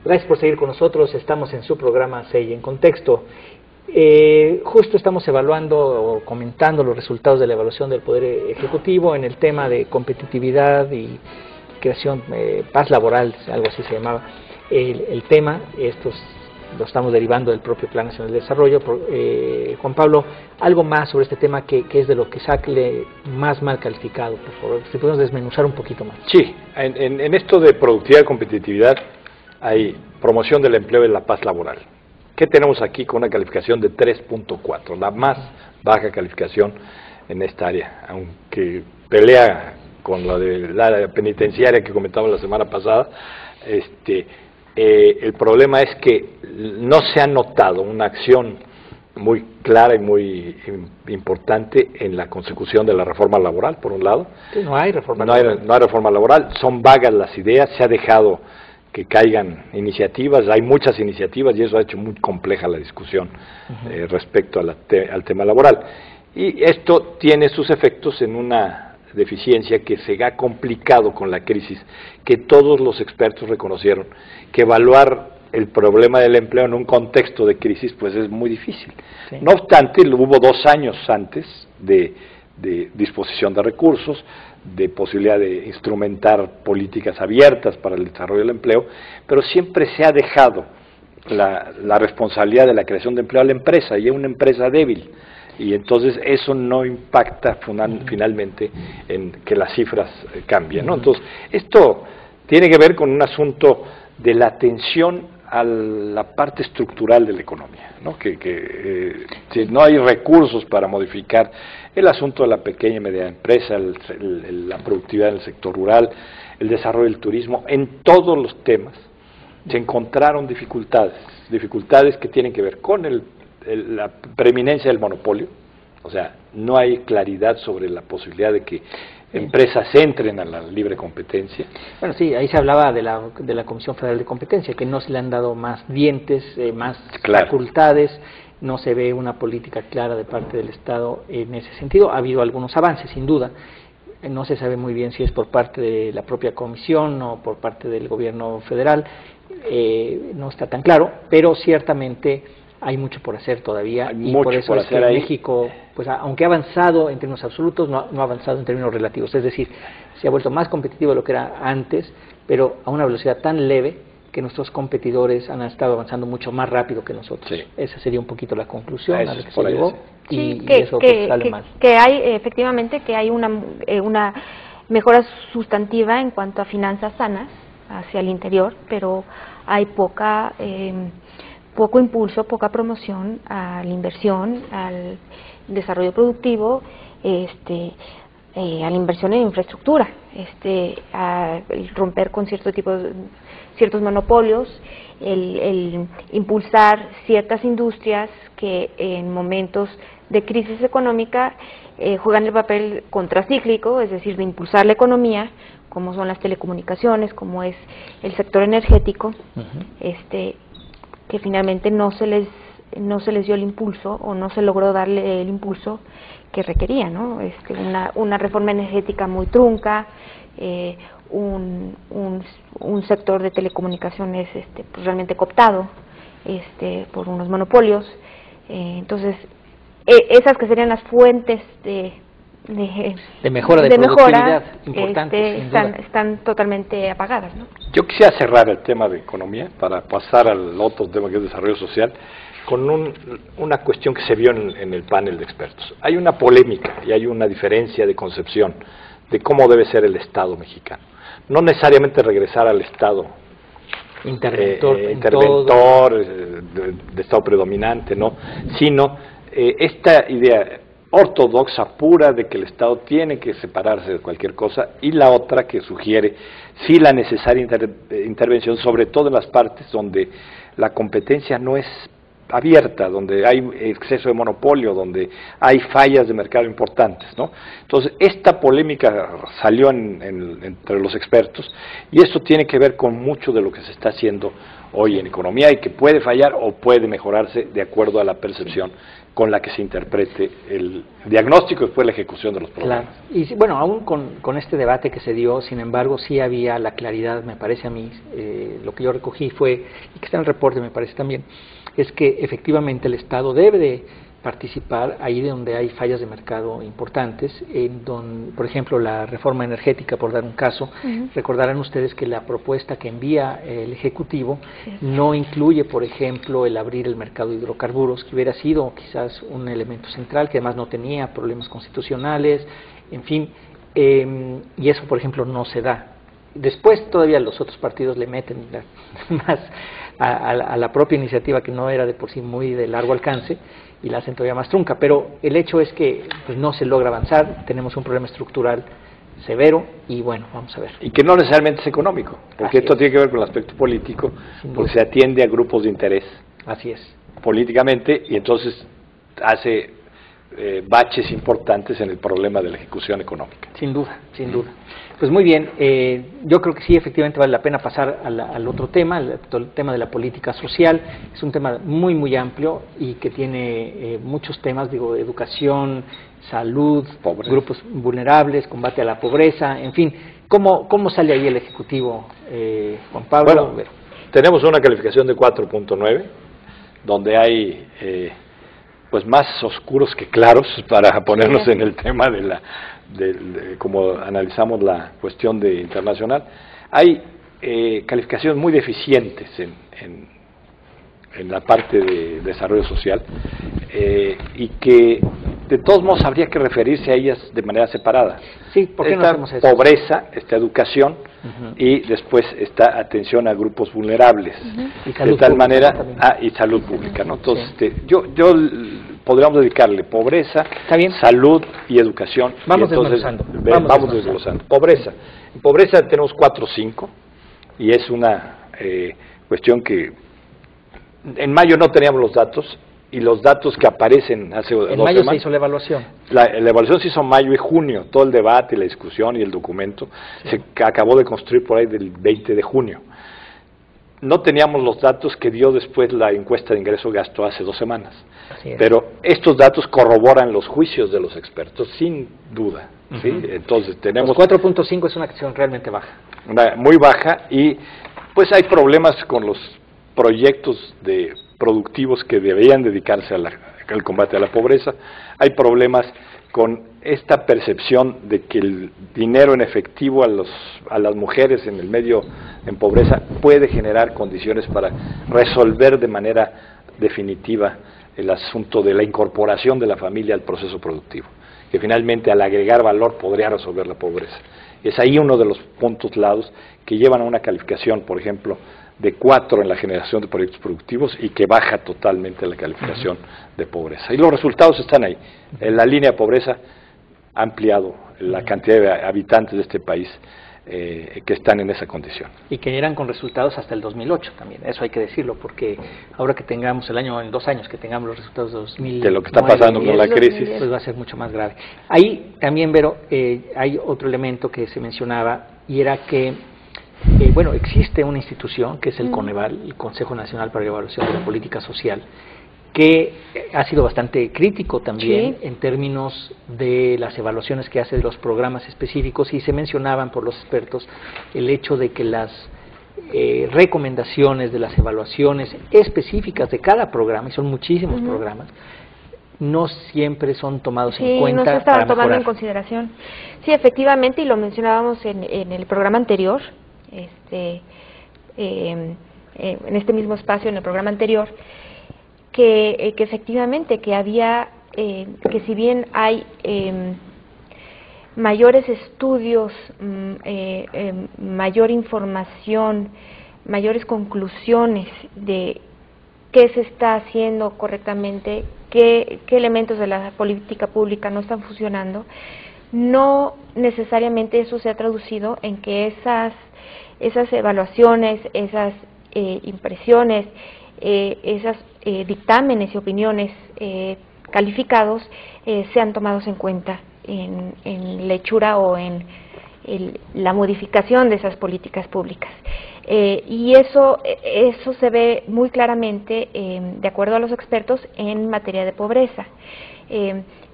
Gracias por seguir con nosotros. Estamos en su programa CEI en Contexto. Justo estamos evaluando o comentando los resultados de la evaluación del Poder Ejecutivo en el tema de competitividad y creación, paz laboral, algo así se llamaba el tema. Estos lo estamos derivando del propio Plan Nacional de Desarrollo. Juan Pablo, algo más sobre este tema que es de lo que sale más mal calificado, por favor, si podemos desmenuzar un poquito más. Sí, en esto de productividad y competitividad hay promoción del empleo y la paz laboral. ¿Qué tenemos aquí con una calificación de 3.4? La más baja calificación en esta área, aunque pelea con la de la penitenciaria que comentamos la semana pasada. El problema es que no se ha notado una acción muy clara y muy importante en la consecución de la reforma laboral, por un lado. Sí, no hay reforma laboral. No hay reforma laboral, son vagas las ideas, se ha dejado que caigan iniciativas, hay muchas iniciativas y eso ha hecho muy compleja la discusión respecto al tema laboral. Y esto tiene sus efectos en una deficiencia que se ha complicado con la crisis, que todos los expertos reconocieron que evaluar el problema del empleo en un contexto de crisis pues es muy difícil. Sí. No obstante, hubo 2 años antes de disposición de recursos, de posibilidad de instrumentar políticas abiertas para el desarrollo del empleo, pero siempre se ha dejado la responsabilidad de la creación de empleo a la empresa, y es una empresa débil, y entonces eso no impacta finalmente en que las cifras cambien, ¿no? Entonces, esto tiene que ver con un asunto de la atención a la parte estructural de la economía, ¿no? Si no hay recursos para modificar el asunto de la pequeña y mediana empresa, la productividad en el sector rural, el desarrollo del turismo, en todos los temas se encontraron dificultades que tienen que ver con la preeminencia del monopolio, o sea, no hay claridad sobre la posibilidad de que empresas entren a la libre competencia. Bueno, sí, ahí se hablaba de la Comisión Federal de Competencia, que no se le han dado más dientes, más facultades, no se ve una política clara de parte del Estado en ese sentido. Ha habido algunos avances, sin duda, no se sabe muy bien si es por parte de la propia Comisión o por parte del Gobierno federal, no está tan claro, pero ciertamente hay mucho por hacer todavía, y por eso es que México, pues aunque ha avanzado en términos absolutos, no ha avanzado en términos relativos, es decir, se ha vuelto más competitivo de lo que era antes, pero a una velocidad tan leve que nuestros competidores han estado avanzando mucho más rápido que nosotros. Sí. Esa sería un poquito la conclusión a la que se llegó, y eso sale mal. Que hay, efectivamente, que hay una mejora sustantiva en cuanto a finanzas sanas hacia el interior, pero hay poco impulso, poca promoción a la inversión, al desarrollo productivo, a la inversión en infraestructura, a romper con ciertos monopolios, el impulsar ciertas industrias que en momentos de crisis económica juegan el papel contracíclico, es decir, de impulsar la economía, como son las telecomunicaciones, como es el sector energético, que finalmente no se les dio el impulso, o no se logró darle el impulso que requería, ¿no? Una reforma energética muy trunca, un sector de telecomunicaciones pues realmente cooptado por unos monopolios. Entonces, esas que serían las fuentes de mejora de productividad importantes, están totalmente apagadas, ¿no? Yo quisiera cerrar el tema de economía para pasar al otro tema que es desarrollo social con una cuestión que se vio en el panel de expertos. Hay una polémica y hay una diferencia de concepción de cómo debe ser el Estado mexicano. No necesariamente regresar al Estado interventor de Estado predominante, ¿no? Sino esta idea ortodoxa pura de que el Estado tiene que separarse de cualquier cosa, y la otra que sugiere sí la necesaria intervención, sobre todo en las partes donde la competencia no es abierta, donde hay exceso de monopolio, donde hay fallas de mercado importantes, ¿no? Entonces, esta polémica salió entre los expertos, y esto tiene que ver con mucho de lo que se está haciendo hoy en economía y que puede fallar o puede mejorarse de acuerdo a la percepción con la que se interprete el diagnóstico y después la ejecución de los programas. Claro. Y bueno, aún con este debate que se dio, sin embargo, sí había la claridad, me parece a mí, lo que yo recogí fue, y que está en el reporte me parece también, es que efectivamente el Estado debe de participar ahí de donde hay fallas de mercado importantes, en donde, por ejemplo, la reforma energética, por dar un caso, recordarán ustedes que la propuesta que envía el Ejecutivo no incluye, por ejemplo, el abrir el mercado de hidrocarburos, que hubiera sido quizás un elemento central, que además no tenía problemas constitucionales, en fin, y eso, por ejemplo, no se da. Después todavía los otros partidos le meten más a la propia iniciativa, que no era de por sí muy de largo alcance, y la hacen todavía más trunca, pero el hecho es que pues, no se logra avanzar, tenemos un problema estructural severo y bueno, vamos a ver. Y que no necesariamente es económico, porque esto tiene que ver con el aspecto político, porque se atiende a grupos de interés. Así es. Políticamente, y entonces hace baches importantes en el problema de la ejecución económica. Sin duda, sin duda. Pues muy bien, yo creo que sí, efectivamente vale la pena pasar al otro tema, el tema de la política social. Es un tema muy, muy amplio y que tiene muchos temas, digo, educación, salud, grupos vulnerables, combate a la pobreza, en fin. ¿Cómo sale ahí el Ejecutivo, Juan Pablo? Bueno, tenemos una calificación de 4.9, donde hay pues más oscuros que claros, para ponernos en el tema de como analizamos la cuestión de internacional. Hay calificaciones muy deficientes en la parte de desarrollo social, y que de todos modos habría que referirse a ellas de manera separada. Sí, ¿por qué no hacemos eso? Pobreza, está educación, y después está atención a grupos vulnerables, y salud de tal pública, manera, y salud pública, ¿no? Entonces, yo podríamos dedicarle pobreza, salud y educación. Vamos desglosando. Vamos desglosando. Pobreza. En pobreza tenemos 4 o 5, y es una cuestión que en mayo no teníamos los datos, y los datos que aparecen hace 2 semanas. En mayo se hizo la evaluación. La evaluación se hizo en mayo y junio, todo el debate, la discusión y el documento se acabó de construir por ahí del 20 de junio. No teníamos los datos que dio después la encuesta de ingreso-gasto hace 2 semanas. Pero estos datos corroboran los juicios de los expertos, sin duda. ¿Sí? Entonces tenemos... 4.5 es una acción realmente baja. Muy baja, y pues hay problemas con los proyectos productivos que deberían dedicarse al combate a la pobreza. Hay problemas con esta percepción de que el dinero en efectivo a las mujeres en el medio en pobreza puede generar condiciones para resolver de manera definitiva el asunto de la incorporación de la familia al proceso productivo, que finalmente al agregar valor podría resolver la pobreza. Es ahí uno de los puntos claros que llevan a una calificación, por ejemplo, de 4 en la generación de proyectos productivos, y que baja totalmente la calificación de pobreza. Y los resultados están ahí. En la línea de pobreza ha ampliado la cantidad de habitantes de este país que están en esa condición. Y que eran con resultados hasta el 2008 también, eso hay que decirlo, porque ahora que tengamos en 2 años, que tengamos los resultados de 2000, de lo que está pasando con la crisis, pues va a ser mucho más grave. Ahí también, Vero, hay otro elemento que se mencionaba, y era que bueno, existe una institución que es el Coneval, el Consejo Nacional para la Evaluación de la Política Social, que ha sido bastante crítico también en términos de las evaluaciones que hace de los programas específicos, y se mencionaban por los expertos el hecho de que las recomendaciones de las evaluaciones específicas de cada programa, y son muchísimos programas, no siempre son tomados en cuenta. No se estaban tomando en consideración. Sí, efectivamente, y lo mencionábamos en el programa anterior, en este mismo espacio, en el programa anterior, que efectivamente que había, que si bien hay mayores estudios, mayor información, mayores conclusiones de qué se está haciendo correctamente, qué elementos de la política pública no están funcionando, no necesariamente eso se ha traducido en que esas evaluaciones, esas impresiones, esos dictámenes y opiniones calificados sean tomados en cuenta en la hechura o en la modificación de esas políticas públicas. Y eso se ve muy claramente, de acuerdo a los expertos, en materia de pobreza.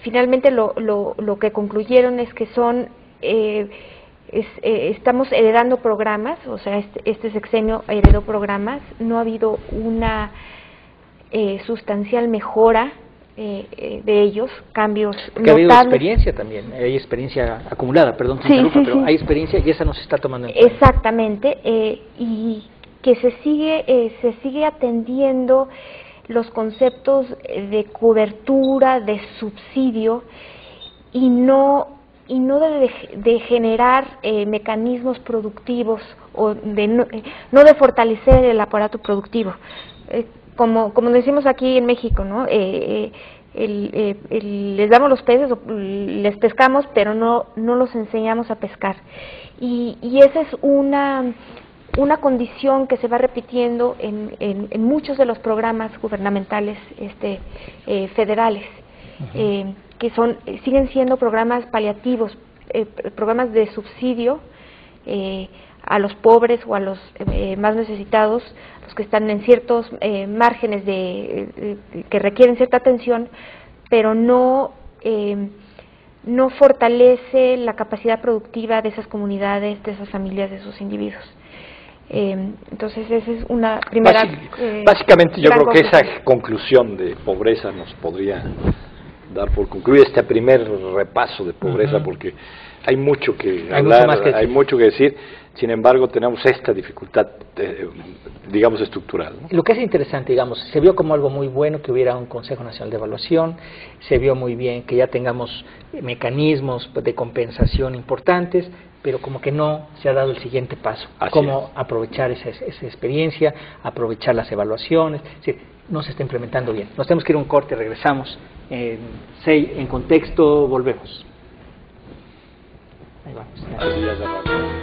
Finalmente lo que concluyeron es que estamos heredando programas, o sea, este sexenio heredó programas, no ha habido una sustancial mejora de ellos, cambios porque notables. Ha habido experiencia también, hay experiencia acumulada, perdón, pero hay experiencia y esa no se está tomando en cuenta. Exactamente, y que se sigue atendiendo los conceptos de cobertura, de subsidio, y no de generar mecanismos productivos o no de fortalecer el aparato productivo. Como decimos aquí en México, ¿no? Les damos los peces, les pescamos, pero no los enseñamos a pescar. Y esa es una condición que se va repitiendo en muchos de los programas gubernamentales federales, que siguen siendo programas paliativos, programas de subsidio a los pobres o a los más necesitados, los que están en ciertos márgenes que requieren cierta atención, pero no fortalece la capacidad productiva de esas comunidades, de esas familias, de esos individuos. Entonces esa es una primera... Básicamente yo creo que esa conclusión de pobreza nos podría dar por concluir este primer repaso de pobreza, porque hay mucho que hablar, hay mucho que decir. Sin embargo, tenemos esta dificultad, digamos, estructural, ¿no? Lo que es interesante, digamos, se vio como algo muy bueno que hubiera un Consejo Nacional de Evaluación, se vio muy bien que ya tengamos mecanismos de compensación importantes, pero como que no se ha dado el siguiente paso, cómo aprovechar esa experiencia, aprovechar las evaluaciones, es decir, no se está implementando bien. Nos tenemos que ir a un corte, regresamos, en contexto, volvemos. Ahí vamos.